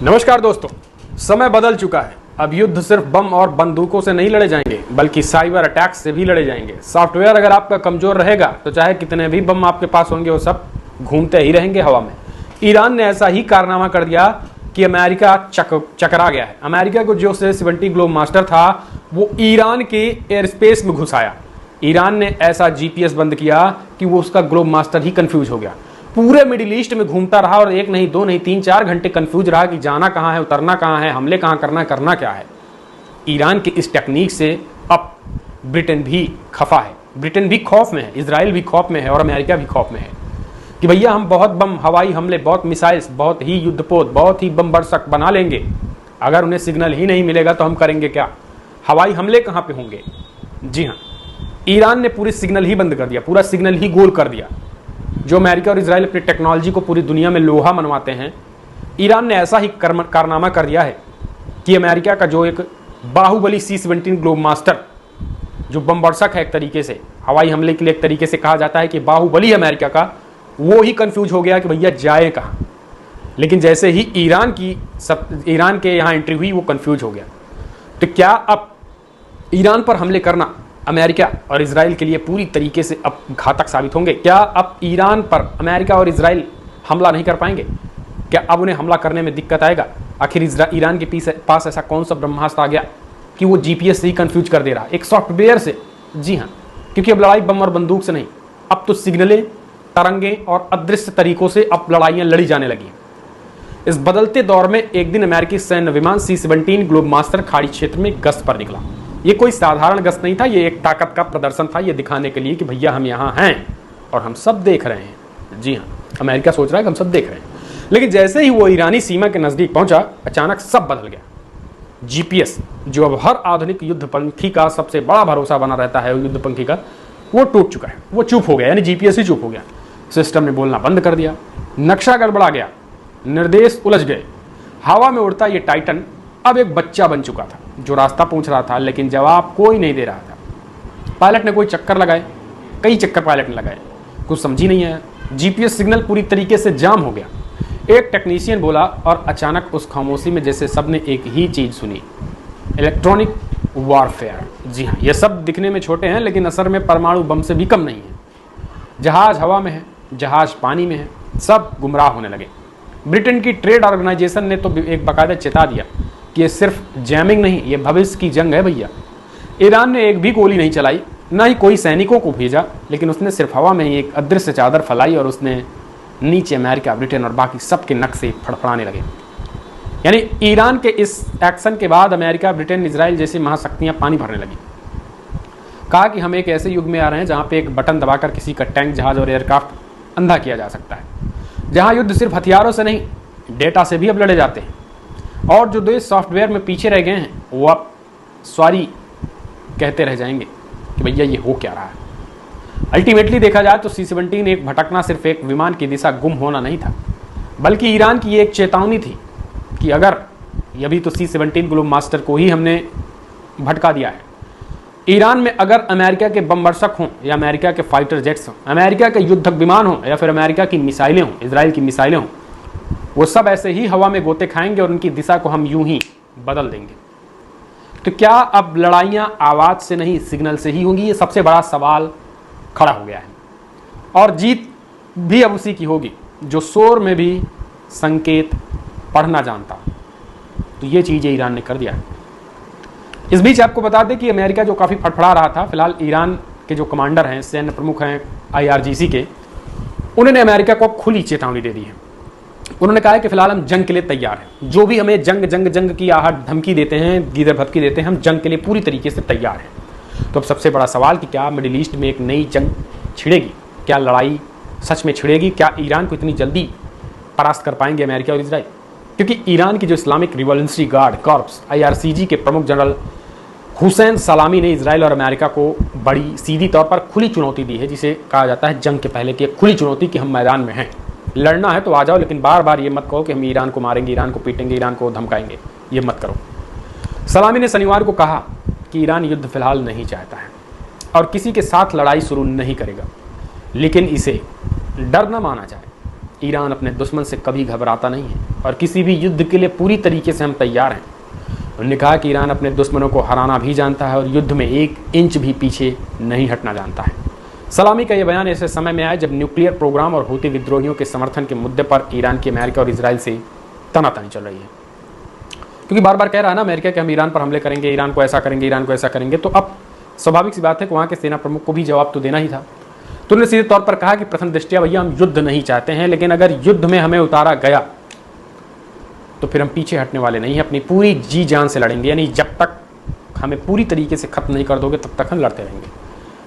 नमस्कार दोस्तों, समय बदल चुका है। अब युद्ध सिर्फ बम और बंदूकों से नहीं लड़े जाएंगे, बल्कि साइबर अटैक्स से भी लड़े जाएंगे। सॉफ्टवेयर अगर आपका कमजोर रहेगा तो चाहे कितने भी बम आपके पास होंगे वो सब घूमते ही रहेंगे हवा में। ईरान ने ऐसा ही कारनामा कर दिया कि अमेरिका चकरा गया है। अमेरिका को जो C-17 ग्लोब मास्टर था वो ईरान के एयर स्पेस में घुस आया। ईरान ने ऐसा GPS बंद किया कि वो उसका ग्लोब मास्टर ही कंफ्यूज हो गया। पूरे मिडिल ईस्ट में घूमता रहा और एक नहीं दो नहीं 3-4 घंटे कंफ्यूज रहा कि जाना कहाँ है, उतरना कहाँ है, हमले कहाँ करना है, करना क्या है। ईरान की इस टेक्निक से अब ब्रिटेन भी खफा है, ब्रिटेन भी खौफ में है, इजराइल भी खौफ में है और अमेरिका भी खौफ में है कि भैया हम बहुत बम, हवाई हमले, बहुत मिसाइल्स, बहुत ही युद्धपोत, बहुत ही बम बरसक बना लेंगे, अगर उन्हें सिग्नल ही नहीं मिलेगा तो हम करेंगे क्या? हवाई हमले कहाँ पे होंगे? जी हाँ, ईरान ने पूरी सिग्नल ही बंद कर दिया, पूरा सिग्नल ही गोल कर दिया। जो अमेरिका और इजराइल अपनी टेक्नोलॉजी को पूरी दुनिया में लोहा मनवाते हैं, ईरान ने ऐसा ही कारनामा कर दिया है कि अमेरिका का जो एक बाहुबली C-17 ग्लोब मास्टर जो बम बरसक है, एक तरीके से हवाई हमले के लिए एक तरीके से कहा जाता है कि बाहुबली अमेरिका का, वो ही कंफ्यूज हो गया कि भैया जाए कहाँ। लेकिन जैसे ही ईरान के यहाँ एंट्री हुई वो कंफ्यूज हो गया। तो क्या अब ईरान पर हमले करना अमेरिका और इजराइल के लिए पूरी तरीके से अब घातक साबित होंगे? क्या अब ईरान पर अमेरिका और इजराइल हमला नहीं कर पाएंगे? क्या अब उन्हें हमला करने में दिक्कत आएगा? आखिर ईरान के पास ऐसा कौन सा ब्रह्मास्त्र आ गया कि वो GPS से ही कंफ्यूज कर दे रहा, एक सॉफ्टवेयर से? जी हाँ, क्योंकि अब लड़ाई बम और बंदूक से नहीं, अब तो सिग्नलें, तरंगे और अदृश्य तरीकों से अब लड़ाइयाँ लड़ी जाने लगी। इस बदलते दौर में एक दिन अमेरिकी सैन्य विमान C-17 ग्लोब मास्टर खाड़ी क्षेत्र में गश्त पर निकला। ये कोई साधारण गश्त नहीं था, ये एक ताकत का प्रदर्शन था, ये दिखाने के लिए कि भैया हम यहाँ हैं और हम सब देख रहे हैं। जी हाँ, अमेरिका सोच रहा है कि हम सब देख रहे हैं। लेकिन जैसे ही वो ईरानी सीमा के नज़दीक पहुंचा, अचानक सब बदल गया। GPS, जो अब हर आधुनिक युद्धपंखी का सबसे बड़ा भरोसा बना रहता है युद्धपंखी का, वो टूट चुका है, वो चुप हो गया, यानी GPS ही चुप हो गया। सिस्टम ने बोलना बंद कर दिया, नक्शा गड़बड़ा गया, निर्देश उलझ गए। हवा में उड़ता ये टाइटन अब एक बच्चा बन चुका था जो रास्ता पूछ रहा था, लेकिन जवाब कोई नहीं दे रहा था। पायलट ने कोई चक्कर लगाए, कई चक्कर पायलट ने लगाए, कुछ समझ ही नहीं आया। GPS सिग्नल पूरी तरीके से जाम हो गया। एक टेक्नीशियन बोला और अचानक उस खामोशी में जैसे सबने एक ही चीज़ सुनी, इलेक्ट्रॉनिक वॉरफेयर। जी हाँ, ये सब दिखने में छोटे हैं लेकिन असर में परमाणु बम से भी कम नहीं है। जहाज हवा में है, जहाज पानी में है, सब गुमराह होने लगे। ब्रिटेन की ट्रेड ऑर्गेनाइजेशन ने तो एक बाकायदा चेता दिया कि ये सिर्फ जैमिंग नहीं, ये भविष्य की जंग है भैया। ईरान ने एक भी गोली नहीं चलाई, ना ही कोई सैनिकों को भेजा, लेकिन उसने सिर्फ हवा में ही एक अदृश्य चादर फैलाई और उसने नीचे अमेरिका, ब्रिटेन और बाकी सबके नक से फड़फड़ाने लगे। यानी ईरान के इस एक्शन के बाद अमेरिका, ब्रिटेन, इजराइल जैसी महाशक्तियां पानी भरने लगी। कहा कि हम एक ऐसे युग में आ रहे हैं जहां पे एक बटन दबाकर किसी का टैंक, जहाज और एयरक्राफ्ट अंधा किया जा सकता है, जहां युद्ध सिर्फ हथियारों से नहीं, डेटा से भी अब लड़े जाते हैं। और जो देश सॉफ्टवेयर में पीछे रह गए हैं वो अब सॉरी कहते रह जाएंगे कि भैया ये हो क्या रहा है। अल्टीमेटली देखा जाए तो C-17 एक भटकना सिर्फ एक विमान की दिशा गुम होना नहीं था, बल्कि ईरान की ये एक चेतावनी थी कि अगर अभी तो C-17 ग्लोब मास्टर को ही हमने भटका दिया है, ईरान में अगर अमेरिका के बम बरसक हों या अमेरिका के फाइटर जेट्स हों, अमेरिका के युद्धक विमान हों या फिर अमेरिका की मिसाइलें हों, इजराइल की मिसाइलें हों, वो सब ऐसे ही हवा में गोते खाएंगे और उनकी दिशा को हम यूं ही बदल देंगे। तो क्या अब लड़ाइयाँ आवाज़ से नहीं, सिग्नल से ही होंगी? ये सबसे बड़ा सवाल खड़ा हो गया है। और जीत भी अब उसी की होगी जो शोर में भी संकेत पढ़ना जानता। तो ये चीज़ ईरान ने कर दिया है। इस बीच आपको बता दें कि अमेरिका जो काफ़ी फड़फड़ा रहा था, फिलहाल ईरान के जो कमांडर हैं, सैन्य प्रमुख हैं IRGC के, उन्होंने अमेरिका को खुली चेतावनी दे दी है। उन्होंने कहा है कि फिलहाल हम जंग के लिए तैयार हैं। जो भी हमें जंग की आहट धमकी देते हैं, गीदड़ भभकी देते हैं, हम जंग के लिए पूरी तरीके से तैयार हैं। तो अब सबसे बड़ा सवाल कि क्या मिडिल ईस्ट में एक नई जंग छिड़ेगी? क्या लड़ाई सच में छिड़ेगी? क्या ईरान को इतनी जल्दी परास्त कर पाएंगे अमेरिका और इजराइल? क्योंकि ईरान की जो Islamic revolutionary guard corps IRCG के प्रमुख जनरल हुसैन सलामी ने इजराइल और अमेरिका को बड़ी सीधी तौर पर खुली चुनौती दी है, जिसे कहा जाता है जंग के पहले की खुली चुनौती कि हम मैदान में हैं, लड़ना है तो आ जाओ, लेकिन बार बार ये मत कहो कि हम ईरान को मारेंगे, ईरान को पीटेंगे, ईरान को धमकाएंगे, ये मत करो। सलामी ने शनिवार को कहा कि ईरान युद्ध फिलहाल नहीं चाहता है और किसी के साथ लड़ाई शुरू नहीं करेगा, लेकिन इसे डर न माना जाए। ईरान अपने दुश्मन से कभी घबराता नहीं है और किसी भी युद्ध के लिए पूरी तरीके से हम तैयार हैं। उन्होंने कहा कि ईरान अपने दुश्मनों को हराना भी जानता है और युद्ध में 1 इंच भी पीछे नहीं हटना जानता है। सलामी का यह बयान ऐसे समय में आया जब न्यूक्लियर प्रोग्राम और हूती विद्रोहियों के समर्थन के मुद्दे पर ईरान की अमेरिका और इजराइल से तनातनी चल रही है। क्योंकि बार बार कह रहा है ना अमेरिका कि हम ईरान पर हमले करेंगे, ईरान को ऐसा करेंगे, ईरान को ऐसा करेंगे, तो अब स्वाभाविक सी बात है कि वहाँ के सेना प्रमुख को भी जवाब तो देना ही था। तो उन्होंने सीधे तौर पर कहा कि प्रथम दृष्टया भैया हम युद्ध नहीं चाहते हैं, लेकिन अगर युद्ध में हमें उतारा गया तो फिर हम पीछे हटने वाले नहीं हैं, अपनी पूरी जी जान से लड़ेंगे। यानी जब तक हमें पूरी तरीके से खत्म नहीं कर दोगे तब तक हम लड़ते रहेंगे,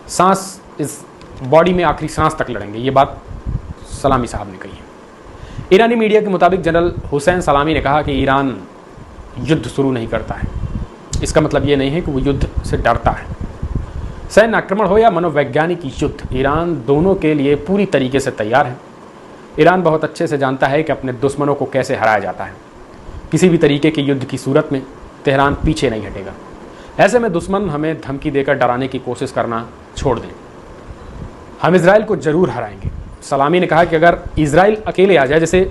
सांस इस बॉडी में आखिरी सांस तक लड़ेंगे। ये बात सलामी साहब ने कही है। ईरानी मीडिया के मुताबिक जनरल हुसैन सलामी ने कहा कि ईरान युद्ध शुरू नहीं करता है। इसका मतलब ये नहीं है कि वो युद्ध से डरता है। सैन्य आक्रमण हो या मनोवैज्ञानिक युद्ध, ईरान दोनों के लिए पूरी तरीके से तैयार है। ईरान बहुत अच्छे से जानता है कि अपने दुश्मनों को कैसे हराया जाता है। किसी भी तरीके के युद्ध की सूरत में तेहरान पीछे नहीं हटेगा। ऐसे में दुश्मन हमें धमकी देकर डराने की कोशिश करना छोड़ दें, हम इजराइल को जरूर हराएंगे। सलामी ने कहा कि अगर इजराइल अकेले आ जाए, जैसे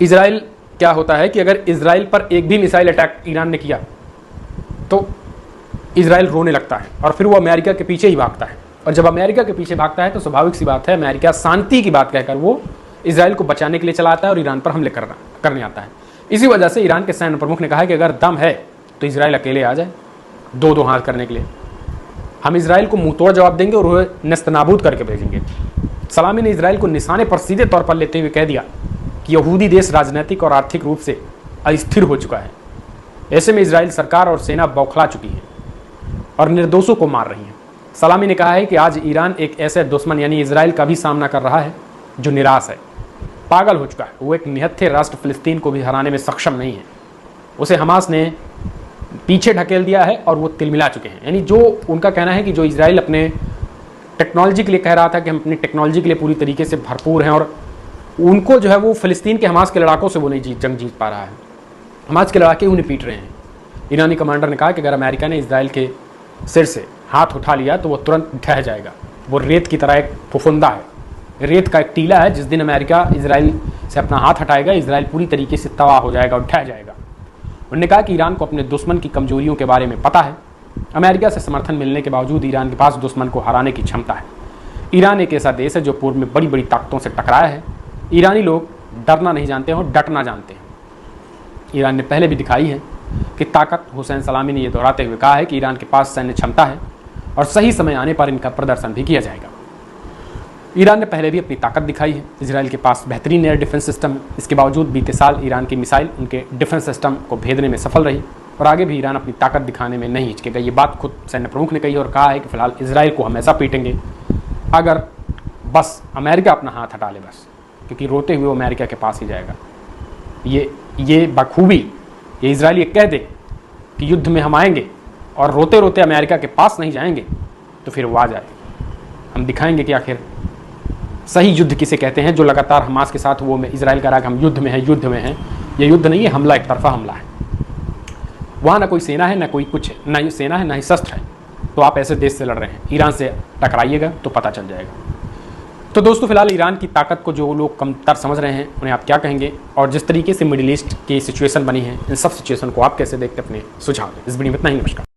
इजराइल क्या होता है कि अगर इजराइल पर एक भी मिसाइल अटैक ईरान ने किया तो इजराइल रोने लगता है और फिर वो अमेरिका के पीछे ही भागता है। और जब अमेरिका के पीछे भागता है तो स्वाभाविक सी बात है अमेरिका शांति की बात कहकर वो इजराइल को बचाने के लिए चला आता है और ईरान पर हमले करने आता है। इसी वजह से ईरान के सैन्य प्रमुख ने कहा कि अगर दम है तो इजराइल अकेले आ जाए, दो हाथ करने के लिए। हम इजराइल को मुंह तोड़ जवाब देंगे और उन्हें नेस्तनाबूद करके भेजेंगे। सलामी ने इजराइल को निशाने पर सीधे तौर पर लेते हुए कह दिया कि यहूदी देश राजनीतिक और आर्थिक रूप से अस्थिर हो चुका है। ऐसे में इजराइल सरकार और सेना बौखला चुकी है और निर्दोषों को मार रही है। सलामी ने कहा है कि आज ईरान एक ऐसे दुश्मन यानी इजराइल का भी सामना कर रहा है जो निराश है, पागल हो चुका है। वो एक निहत्थे राष्ट्र फिलिस्तीन को भी हराने में सक्षम नहीं है। उसे हमास ने पीछे ढकेल दिया है और वो तिलमिला चुके हैं। यानी जो उनका कहना है कि जो इजराइल अपने टेक्नोलॉजी के लिए कह रहा था कि हम अपनी टेक्नोलॉजी के लिए पूरी तरीके से भरपूर हैं और उनको जो है वो फिलिस्तीन के हमास के लड़ाकों से वो नहीं जंग जीत पा रहा है। हमास के लड़ाके उन्हें पीट रहे हैं। ईरानी कमांडर ने कहा कि अगर अमेरिका ने इजराइल के सिर से हाथ उठा लिया तो वो तुरंत ढह जाएगा। वो रेत की तरह एक फुफुंदा है, रेत का एक टीला है। जिस दिन अमेरिका इजराइल से अपना हाथ हटाएगा इजराइल पूरी तरीके से तबाह हो जाएगा और ढह जाएगा। उन्होंने कहा कि ईरान को अपने दुश्मन की कमजोरियों के बारे में पता है। अमेरिका से समर्थन मिलने के बावजूद ईरान के पास दुश्मन को हराने की क्षमता है। ईरान एक ऐसा देश है जो पूर्व में बड़ी बड़ी ताकतों से टकराया है। ईरानी लोग डरना नहीं जानते हैं और डटना जानते हैं। ईरान ने पहले भी दिखाई है कि ताकत। हुसैन सलामी ने यह दोहराते हुए कहा है कि ईरान के पास सैन्य क्षमता है और सही समय आने पर इनका प्रदर्शन भी किया जाएगा। ईरान ने पहले भी अपनी ताकत दिखाई है। इजराइल के पास बेहतरीन एयर डिफेंस सिस्टम है। इसके बावजूद बीते साल ईरान की मिसाइल उनके डिफेंस सिस्टम को भेदने में सफल रही और आगे भी ईरान अपनी ताकत दिखाने में नहीं हिचकेगा। ये बात खुद सैन्य प्रमुख ने कही और कहा है कि फिलहाल इजराइल को हमेशा पीटेंगे अगर बस अमेरिका अपना हाथ हटा ले, बस, क्योंकि रोते हुए वो अमेरिका के पास ही जाएगा। ये बखूबी ये इजराइल ये कह दे कि युद्ध में हम आएंगे और रोते रोते अमेरिका के पास नहीं जाएंगे तो फिर वो आ जाए। हम दिखाएंगे कि आखिर सही युद्ध किसे कहते हैं। जो लगातार हमास के साथ वो इजराइल कह रहा है कि हम युद्ध में हैं। ये युद्ध नहीं है, हमला, एक तरफा हमला है। वहाँ ना कोई सेना है, ना कोई कुछ, ना ही सेना है, ना ही शस्त्र है। तो आप ऐसे देश से लड़ रहे हैं, ईरान से टकराइएगा तो पता चल जाएगा। तो दोस्तों फिलहाल ईरान की ताकत को जो लोग कमतर समझ रहे हैं उन्हें आप क्या कहेंगे, और जिस तरीके से मिडिल ईस्ट की सिचुएशन बनी है इन सब सिचुएशन को आप कैसे देखते हैं, अपने सुझाव दें। इस वीडियो में इतना ही। नमस्कार।